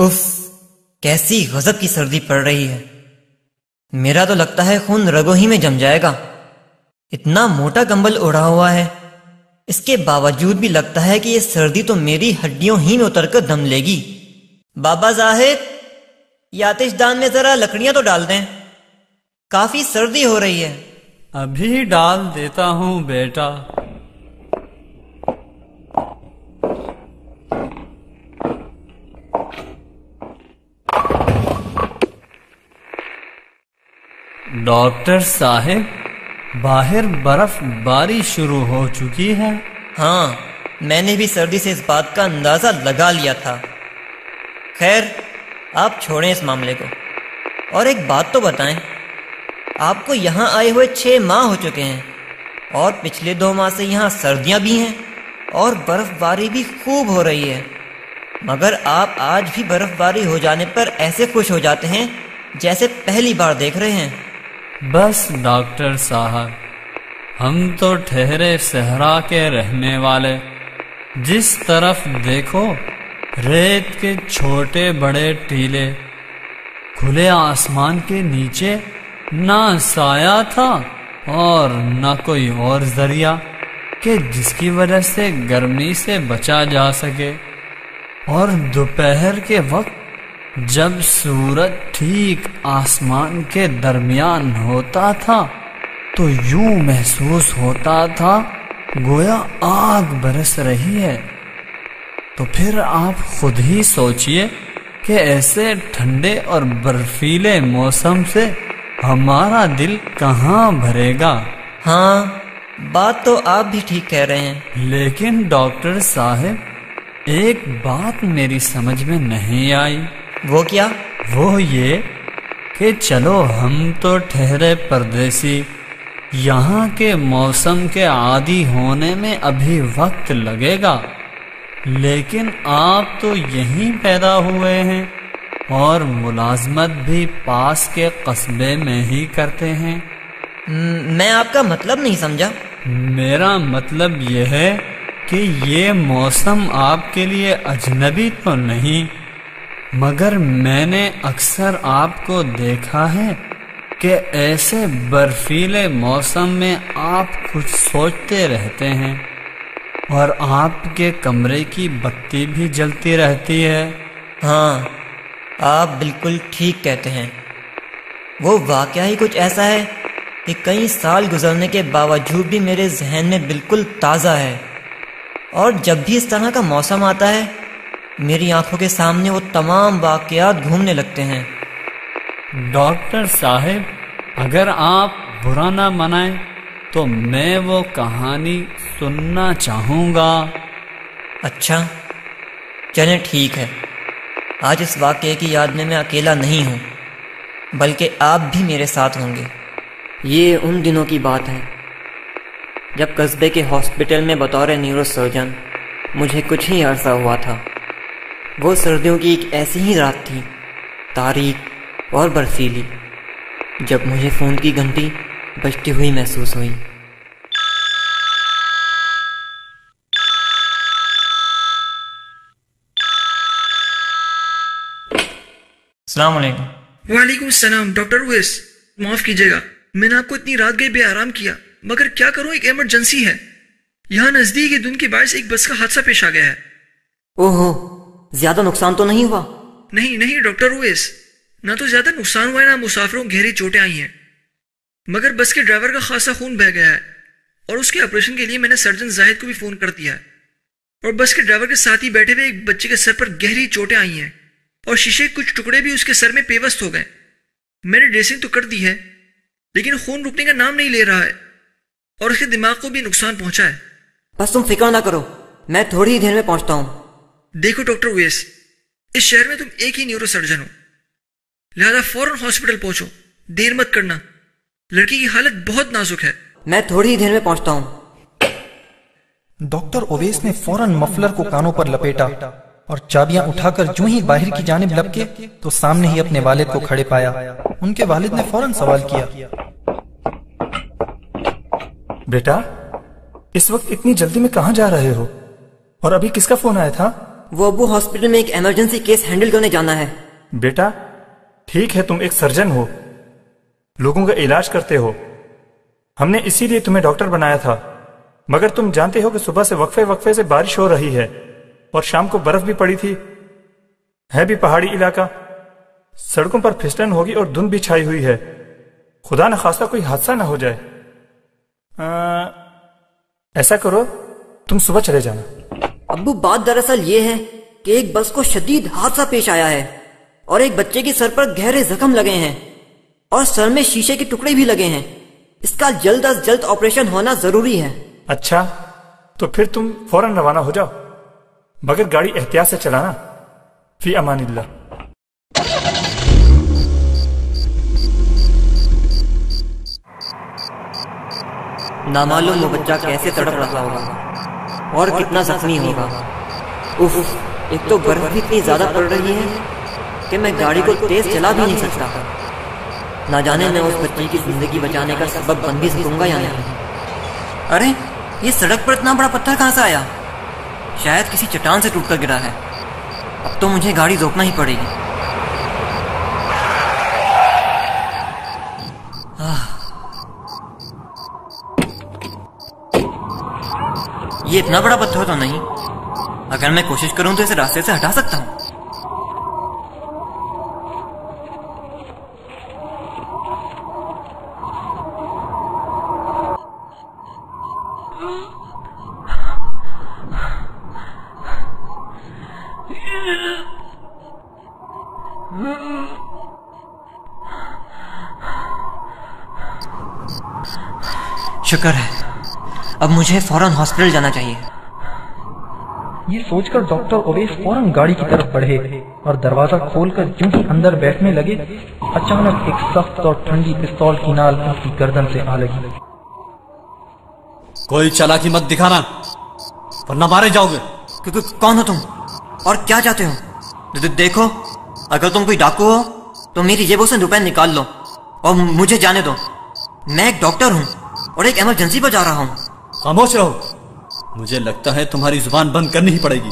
If, کیسی غضب کی سردی پڑ رہی ہے۔ میرا تو لگتا ہے خون رگوں ہی میں جم جائے گا۔ اتنا موٹا کمبل اوڑھا ہوا ہے، اس کے باوجود بھی لگتا ہے کہ یہ سردی تو میری ہڈیوں ہی میں اتر کر دم لے گی۔ بابا زاہد، یہ آتش دان میں ذرا لکڑیاں تو ڈال دیں، کافی سردی ہو رہی ہے۔ ابھی ڈال دیتا ہوں بیٹا۔ ڈاکٹر صاحب، باہر برف باری شروع ہو چکی ہے۔ ہاں، میں نے بھی سردی سے اس بات کا اندازہ لگا لیا تھا۔ خیر، آپ چھوڑیں اس معاملے کو، اور ایک بات تو بتائیں، آپ کو یہاں آئے ہوئے 6 ماہ ہو چکے ہیں، اور پچھلے 2 ماہ سے یہاں سردیاں بھی ہیں اور برف باری بھی خوب ہو رہی ہے، مگر آپ آج بھی برف باری ہو جانے پر ایسے خوش ہو جاتے ہیں جیسے پہلی بار دیکھ رہے ہیں۔ بس ڈاکٹر صاحب، ہم تو ٹھہرے صحرا کے رہنے والے، جس طرف دیکھو ریت کے چھوٹے بڑے ٹیلے، کھلے آسمان کے نیچے نہ سایہ تھا اور نہ کوئی اور ذریعہ کہ جس کی وجہ سے گرمی سے بچا جا سکے، اور دوپہر کے وقت جب سورج ٹھیک آسمان کے درمیان ہوتا تھا تو یوں محسوس ہوتا تھا گویا آگ برس رہی ہے۔ تو پھر آپ خود ہی سوچئے کہ ایسے ٹھنڈے اور برفیلے موسم سے ہمارا دل کہاں بھرے گا۔ ہاں، بات تو آپ بھی ٹھیک کہہ رہے ہیں، لیکن ڈاکٹر صاحب، ایک بات میری سمجھ میں نہیں آئی۔ وہ کیا؟ وہ یہ کہ چلو ہم تو ٹھہرے پردیسی، یہاں کے موسم کے عادی ہونے میں ابھی وقت لگے گا، لیکن آپ تو یہیں پیدا ہوئے ہیں اور ملازمت بھی پاس کے قصبے میں ہی کرتے ہیں۔ میں آپ کا مطلب نہیں سمجھا۔ میرا مطلب یہ ہے کہ یہ موسم آپ کے لیے اجنبی تو نہیں، مگر میں نے اکثر آپ کو دیکھا ہے کہ ایسے برفیلے موسم میں آپ کچھ سوچتے رہتے ہیں، اور آپ کے کمرے کی بتی بھی جلتی رہتی ہے۔ ہاں، آپ بالکل ٹھیک کہتے ہیں۔ وہ واقعہ ہی کچھ ایسا ہے کہ کئی سال گزرنے کے باوجود بھی میرے ذہن میں بالکل تازہ ہے، اور جب بھی اس طرح کا موسم آتا ہے میری آنکھوں کے سامنے وہ تمام واقعات گھومنے لگتے ہیں۔ ڈاکٹر صاحب، اگر آپ برا نہ منائیں تو میں وہ کہانی سننا چاہوں گا۔ اچھا، چلیں ٹھیک ہے۔ آج اس واقعے کی یاد میں اکیلا نہیں ہوں، بلکہ آپ بھی میرے ساتھ ہوں گے۔ یہ ان دنوں کی بات ہے جب قصبے کے ہاسپٹل میں بطور نیورو سرجن مجھے کچھ ہی عرصہ ہوا تھا۔ وہ سردیوں کی ایک ایسی ہی رات تھی، تاریک اور برفیلی، جب مجھے فون کی گھنٹی بجتی ہوئی محسوس ہوئی۔ السلام علیکم۔ وعلیکم السلام ڈاکٹر اویس، معاف کیجیے گا، میں نے آپ کو اتنی رات گئے بے آرام کیا، مگر کیا کروں، ایک ایمرجنسی ہے۔ یہاں نزدیک ہی دھند کے باعث ایک بس کا حادثہ پیش آ گیا ہے۔ اوہو، زیادہ نقصان تو نہیں ہوا؟ نہیں ڈاکٹر اویس، نہ تو زیادہ نقصان ہوا ہے، نہ مسافروں کو گہری چوٹیں آئی ہیں، مگر بس کے ڈرائیور کا خاصا خون بہہ گیا ہے، اور اس کے آپریشن کے لیے میں نے سرجن زاہد کو بھی فون کر دیا ہے، اور بس کے ڈرائیور کے ساتھ ہی بیٹھے ہوئے ایک بچے کے سر پر گہری چوٹیں آئی ہیں، اور شیشے کے کچھ ٹکڑے بھی اس کے سر میں پیوست ہو گئے۔ میں نے ڈریسنگ تو کر دی ہے، لیکن خون رکنے کا نام نہیں لے رہا ہے، اور اس کے دماغ کو بھی نقصان پہنچا ہے۔ بس تم فکر نہ کرو، میں تھوڑی ہی دیر میں پہنچتا ہوں۔ دیکھو ڈاکٹر اویس، اس شہر میں تم ایک ہی نیورو سرجن ہو، لہذا فوراً ہاسپٹل پہنچو، دیر مت کرنا، لڑکی کی حالت بہت نازک ہے۔ میں تھوڑی ہی دیر میں پہنچتا ہوں۔ ڈاکٹر اویس نے فوراً مفلر کو کانوں پر لپیٹا اور چابیاں اٹھا کر جو ہی باہر کی جانب لپکے تو سامنے ہی اپنے والد کو کھڑے پایا۔ ان کے والد نے فوراً سوال کیا، بیٹا، اس وقت اتنی جلدی میں کہاں جا رہے ہو؟ اور ابھی کس کا فون آیا تھا؟ وہ ابو ہاسپٹل میں ایک ایمرجنسی کیس ہینڈل کرنے جانا ہے۔ بیٹا ٹھیک ہے، تم ایک سرجن ہو، لوگوں کا علاج کرتے ہو، ہم نے اسی لیے تمہیں ڈاکٹر بنایا تھا، مگر تم جانتے ہو کہ صبح سے وقفے سے بارش ہو رہی ہے اور شام کو برف بھی پڑی تھی، ہے بھی پہاڑی علاقہ، سڑکوں پر پھسلن ہوگی اور دھند بھی چھائی ہوئی ہے، خدا نہ خواستہ کوئی حادثہ نہ ہو جائے۔ ایسا کرو تم صبح چلے جانا۔ ابو بات دراصل یہ ہے کہ ایک بس کو شدید حادثہ پیش آیا ہے اور ایک بچے کے سر پر گہرے زخم لگے ہیں اور سر میں شیشے کے ٹکڑے بھی لگے ہیں، اس کا جلد از جلد آپریشن ہونا ضروری ہے۔ اچھا تو پھر تم فوراً روانہ ہو جاؤ، مگر گاڑی احتیاط سے چلانا۔ فی امان اللہ۔ نامعلوم وہ بچہ کیسے تڑپ رہا ہوگا اور کتنا زخمی ہوگا۔ اف، ایک تو برف بھی اتنی زیادہ پڑ رہی ہے کہ میں گاڑی کو تیز چلا بھی نہیں سکتا، نہ جانے میں اس بچی کی زندگی بچانے کا سبب بن بھی سکوں گا یا نہیں۔ ارے یہ سڑک پر اتنا بڑا پتھر کہاں سے آیا؟ شاید کسی چٹان سے ٹوٹ کر گرا ہے۔ اب تو مجھے گاڑی روکنا ہی پڑے گی۔ یہ اتنا بڑا پتھر تو نہیں، اگر میں کوشش کروں تو اسے راستے سے ہٹا سکتا ہوں۔ شکر ہے، اب مجھے فوراً ہاسپٹل جانا چاہیے۔ یہ سوچ کر ڈاکٹر اویس فوراً گاڑی کی طرف بڑھے اور دروازہ کھول کر جو ہی اندر بیٹھنے لگے، اچانک ایک سخت اور ٹھنڈی پستول کی نال ان کی گردن سے آ لگی۔ کوئی چالاکی مت دکھانا ورنہ مارے جاؤ گے۔ کون ہو تم اور کیا چاہتے ہو؟ دیکھو، اگر تم کوئی ڈاکو ہو تو میری جیبوں سے روپے نکال لو اور مجھے جانے دو۔ میں ایک ڈاکٹر ہوں اور ایک ایمرجنسی پر جا رہا ہوں۔ خاموش رہو، مجھے لگتا ہے تمہاری زبان بند کرنی ہی پڑے گی۔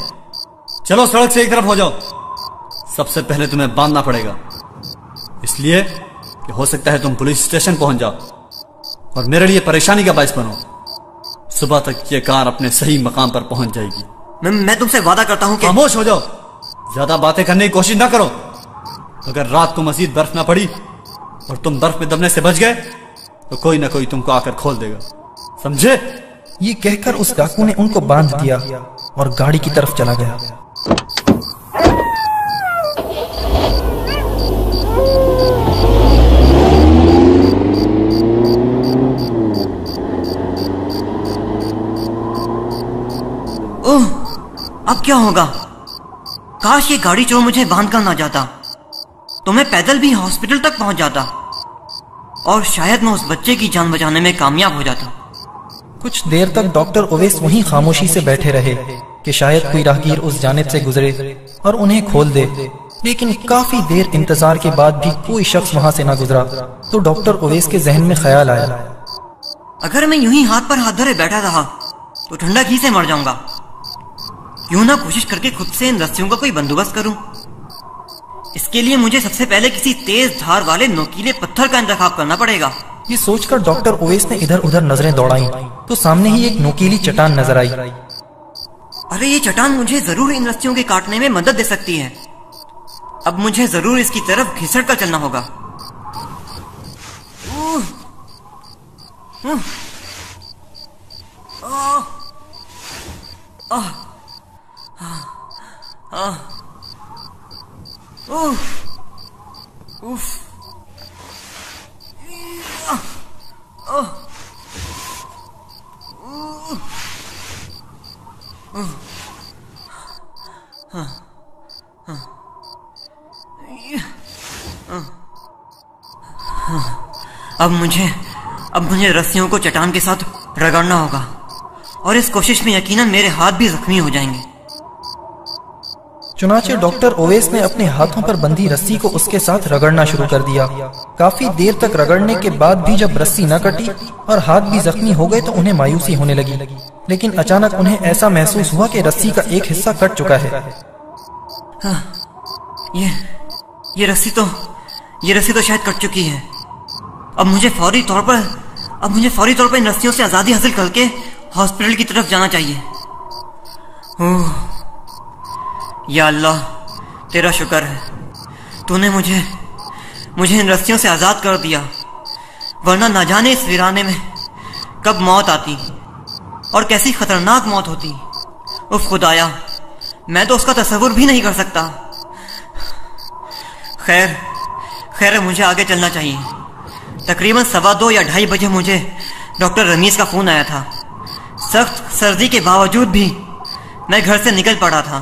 چلو سڑک سے ایک طرف ہو جاؤ۔ سب سے پہلے تمہیں باندھنا پڑے گا، اس لیے کہ ہو سکتا ہے تم پولیس اسٹیشن پہنچ جاؤ اور میرے لیے پریشانی کا باعث بنو۔ صبح تک یہ کار اپنے صحیح مقام پر پہنچ جائے گی۔ میں تم سے وعدہ کرتا ہوں کہ… خاموش ہو جاؤ، زیادہ باتیں کرنے کی کوشش نہ کرو۔ اگر رات کو مزید برف نہ پڑی اور تم برف میں دبنے سے بچ گئے تو کوئی نہ کوئی تم کو آ کر کھول دے گا، سمجھے؟ یہ کہہ کر اس ڈاکو نے ان کو باندھ دیا اور گاڑی کی طرف چلا گیا۔ اوہ، اب کیا ہوگا؟ کاش یہ گاڑی چور مجھے باندھ کر نہ جاتا تو میں پیدل بھی ہاسپٹل تک پہنچ جاتا اور شاید میں اس بچے کی جان بچانے میں کامیاب ہو جاتا۔ کچھ دیر تک ڈاکٹر اویس وہیں خاموشی سے بیٹھے رہے کہ شاید کوئی راہگیر اس جانب سے گزرے اور انہیں کھول دے، لیکن کافی دیر انتظار کے بعد بھی کوئی شخص وہاں سے نہ گزرا تو ڈاکٹر اویس کے ذہن میں خیال آیا، اگر میں یوں ہی ہاتھ پر ہاتھ دھرے بیٹھا رہا تو ٹھنڈک ہی سے مر جاؤں گا۔ کیوں نہ کوشش کر کے خود سے ان رسیوں کا کوئی بندوبست کروں۔ اس کے لیے مجھے سب سے پہلے کسی تیز دھار والے نوکیلے پتھر کا انتخاب کرنا پڑے گا۔ یہ سوچ کر ڈاکٹر اویس نے ادھر ادھر نظریں دوڑائیں تو سامنے ہی ایک نوکیلی چٹان نظر آئی۔ ارے یہ چٹان مجھے ضرور ان رسیوں کے کاٹنے میں مدد دے سکتی ہے۔ اب مجھے ضرور اس کی طرف گھسٹ کر چلنا ہوگا۔ اب مجھے رسیوں کو چٹان کے ساتھ رگڑنا ہوگا اور اس کوشش میں یقیناً میرے ہاتھ بھی زخمی ہو جائیں گے۔ چنانچہ ڈاکٹر اویس نے اپنے ہاتھوں پر بندھی رسی کو اس کے ساتھ رگڑنا شروع کر دیا۔ کافی دیر تک رگڑنے کے بعد بھی جب رسی نہ کٹی اور ہاتھ بھی زخمی ہو گئے تو انہیں مایوسی ہونے لگی، لیکن اچانک انہیں ایسا محسوس ہوا کہ رسی کا ایک حصہ کٹ چکا ہے یہ رسی تو شاید کٹ چکی ہے. اب مجھے فوری طور پر ان رسیوں سے آزادی حاصل کر کے ہاسپٹل کی طرف جانا چاہیے. یا اللہ تیرا شکر ہے، تو نے مجھے ان رسیوں سے آزاد کر دیا، ورنہ نہ جانے اس ویرانے میں کب موت آتی اور کیسی خطرناک موت ہوتی. اف خدایا، میں تو اس کا تصور بھی نہیں کر سکتا. خیر مجھے آگے چلنا چاہیے. تقریباً 2:15 یا 2:30 بجے مجھے ڈاکٹر رمیز کا فون آیا تھا. سخت سردی کے باوجود بھی میں گھر سے نکل پڑا تھا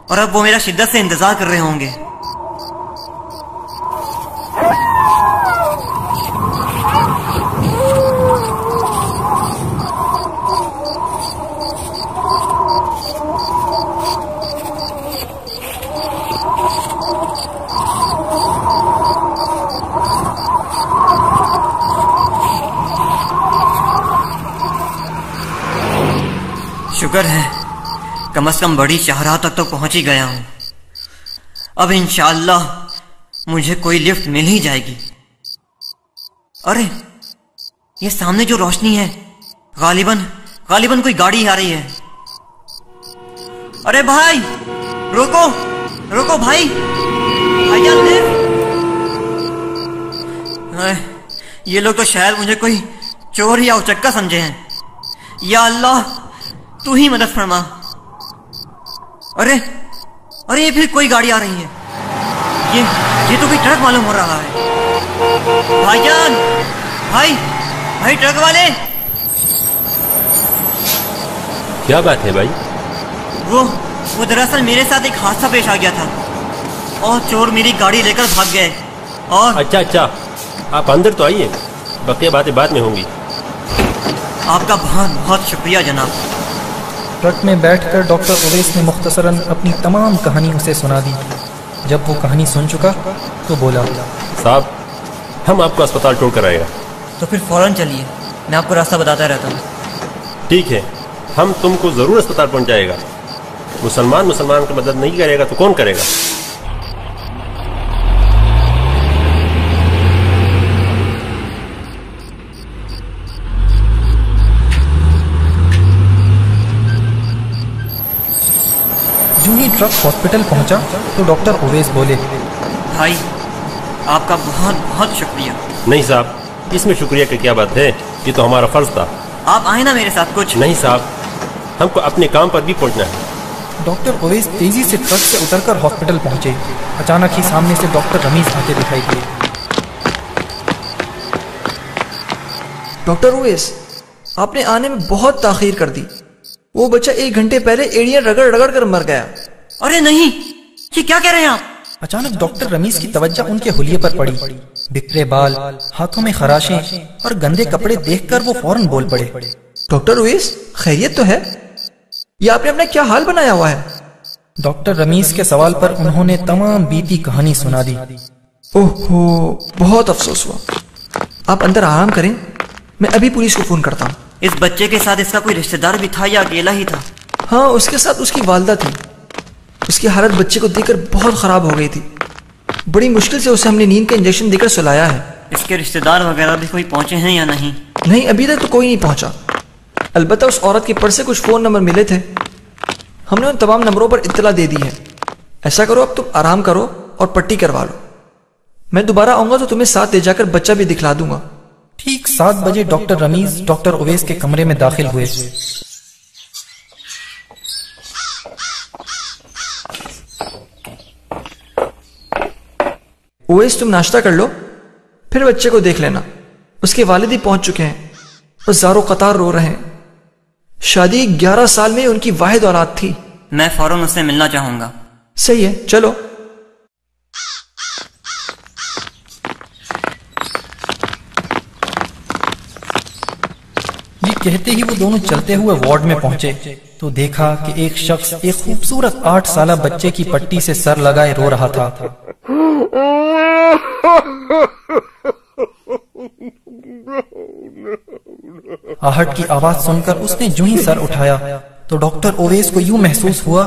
اور اب وہ میرا شدت سے انتظار کر رہے ہوں گے. شکر ہے کم از کم بڑی شاہراہ تک تو پہنچ ہی گیا ہوں. اب انشاءاللہ مجھے کوئی لفٹ مل ہی جائے گی. ارے یہ سامنے جو روشنی ہے غالباً کوئی گاڑی آ رہی ہے. ارے بھائی روکو بھائی جان. یہ لوگ تو شاید مجھے کوئی چور یا اچکا سمجھے ہیں. یا اللہ تو ہی مدد فرما. ارے یہ پھر کوئی گاڑی آ رہی ہے. یہ تو کوئی ٹرک معلوم ہو رہا ہے. بھائی جان، بھائی ٹرک والے. کیا بات ہے بھائی؟ وہ دراصل میرے ساتھ ایک حادثہ پیش آ گیا تھا اور چور میری گاڑی لے کر بھاگ گئے. اور اچھا آپ اندر تو آئیے، بقیہ باتیں بعد میں ہوں گی. آپ کا بہت شکریہ جناب. ٹرک میں بیٹھ کر ڈاکٹر اویس نے مختصراً اپنی تمام کہانی اسے سنا دی. جب وہ کہانی سن چکا تو بولا، صاحب ہم آپ کو اسپتال چھوڑ کر آئے گا. تو پھر فوراً چلیے، میں آپ کو راستہ بتاتا رہتا ہوں. ٹھیک ہے، ہم تم کو ضرور اسپتال پہنچائے گا. مسلمان کی مدد نہیں کرے گا تو کون کرے گا؟ جو ہی ٹرک ہاسپٹل پہنچا تو ڈاکٹر اویس بولے، بھائی آپ کا بہت شکریہ. نہیں صاحب، اس میں شکریہ کی کیا بات ہے، یہ تو ہمارا فرض تھا. آپ آئے نا میرے ساتھ. کچھ نہیں صاحب، ہم کو اپنے کام پر بھی پہنچنا ہے. ڈاکٹر اویس تیزی سے ٹرک سے اتر کر ہاسپٹل پہنچے. اچانک ہی سامنے سے ڈاکٹر رمیز آتے دکھائی دیے. ڈاکٹر اویس، آپ نے آنے میں بہت تاخیر کر دی. وہ بچہ 1 گھنٹے پہلے ایڑیاں رگڑ کر مر گیا. ارے نہیں، یہ کیا کہہ رہے ہیں آپ؟ اچانک ڈاکٹر رمیز کی توجہ ان کے حلیے پر پڑی. بکھرے بال، ہاتھوں میں خراشیں اور گندے کپڑے دیکھ کر وہ فوراً بول پڑے، ڈاکٹر اویس خیریت تو ہے؟ یہ آپ نے اپنا کیا حال بنایا ہوا ہے؟ ڈاکٹر رمیز کے سوال پر انہوں نے تمام بیتی کہانی سنا دی. اوہ بہت افسوس ہوا. آپ اندر آرام کریں، میں ابھی پولیس کو فون کرتا ہوں. اس بچے کے ساتھ اس کا کوئی رشتہ دار بھی تھا یا اکیلا ہی تھا؟ ہاں، اس کے ساتھ اس کی والدہ تھی. اس کی حالت بچے کو دیکھ کر بہت خراب ہو گئی تھی. بڑی مشکل سے اسے ہم نے نیند کا انجیکشن دے کر سلایا ہے. اس کے رشتہ دار وغیرہ بھی کوئی پہنچے ہیں یا نہیں؟ نہیں، ابھی تک تو کوئی نہیں پہنچا. البتہ اس عورت کے پرس سے کچھ فون نمبر ملے تھے، ہم نے ان تمام نمبروں پر اطلاع دے دی ہے. ایسا کرو، اب تم آرام کرو اور پٹی کروا لو. میں دوبارہ آؤں گا تو تمہیں ساتھ لے جا کر بچہ بھی دکھلا دوں گا. ٹھیک 7 بجے ڈاکٹر رمیز ڈاکٹر اویس کے کمرے میں داخل ہوئے. اویس تم ناشتہ کر لو، پھر بچے کو دیکھ لینا. اس کے والد ہی پہنچ چکے ہیں اور زارو قطار رو رہے ہیں. شادی 11 سال میں ان کی واحد اولاد تھی. میں فوراً اس سے ملنا چاہوں گا. صحیح ہے، چلو. یہ کہتے ہی وہ دونوں چلتے ہوئے وارڈ میں پہنچے تو دیکھا کہ ایک شخص ایک خوبصورت 8 سالہ بچے کی پٹی سے سر لگائے رو رہا تھا. آہٹ کی آواز سن کر اس نے جو ہی سر اٹھایا تو ڈاکٹر اویس کو یوں محسوس ہوا